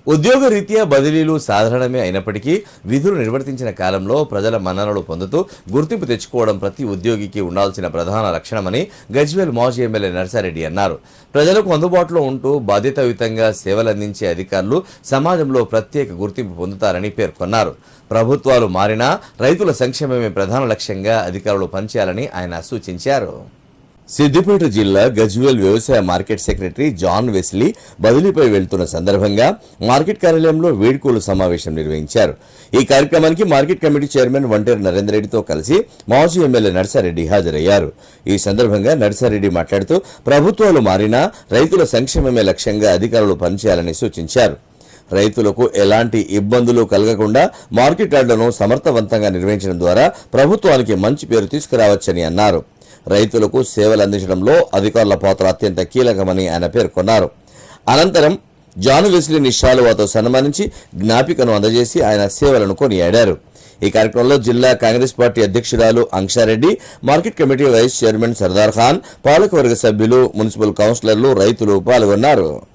ఉద్యోగ రీత్యా బదిలీలు సాధారణమే అయినప్పటికీ విధులు నిర్వర్తించిన కాలంలో ప్రజల మన్ననలు పొందుతూ గుర్తింపు తెచ్చుకోవడం ప్రతి ఉద్యోగికి ఉండాల్సిన ప్రధాన లక్షణమని గజ్వేల్ మాజీ ఎమ్మెల్యే నర్సారెడ్డి అన్నారు. ప్రజలకు అందుబాటులో ఉంటూ బాధ్యతాయుతంగా సేవలందించే అధికారులు సమాజంలో ప్రత్యేక గుర్తింపు పొందుతారని పేర్కొన్నారు. ప్రభుత్వాలు మారినా రైతుల సంక్షేమమే ప్రధాన లక్ష్యంగా అధికారులు పనిచేయాలని ఆయన సూచించారు. సిద్దిపేట జిల్లా గజ్వేల్ వ్యవసాయ మార్కెట్ సెక్రటరీ జాన్ వెస్లీ బదిలీపై వెళ్తున్న సందర్భంగా మార్కెట్ కార్యాలయంలో వేడుకోలు సమావేశం నిర్వహించారు. ఈ కార్యక్రమానికి market committee chairman Vanteru Narender రెడ్డితో కలిసి మాజీ ఎమ్మెల్యే నర్సారెడ్డి హాజరయ్యారు. ఈ సందర్భంగా నర్సారెడ్డి మాట్లాడుతూ ప్రభుత్వాలు మారినా రైతుల సంక్షేమమే లక్ష్యంగా అధికారులు పనిచేయాలని సూచించారు. రైతులకు ఎలాంటి ఇబ్బందులు కలగకుండా మార్కెట్ యార్డులను సమర్థవంతంగా నిర్వహించడం ద్వారా ప్రభుత్వానికి మంచి పేరు తీసుకురావచ్చని అన్నారు. రైతులకు సేవలు అందించడంలో అధికారుల పాత్ర అత్యంత కీలకమని ఆయన పేర్కొన్నారు. అనంతరం జాన్ వెస్లీని శాలువాతో సన్మానించి జ్ఞాపికను అందజేసి ఆయన సేవలను కొనియాడారు. ఈ కార్యక్రమంలో జిల్లా కాంగ్రెస్ పార్టీ అధ్యక్షురాలు Ankshareddy, market committee vice chairman Sardar Khan, పాలకవర్గ సభ్యులు, మున్సిపల్ కౌన్సిలర్లు, రైతులు పాల్గొన్నారు.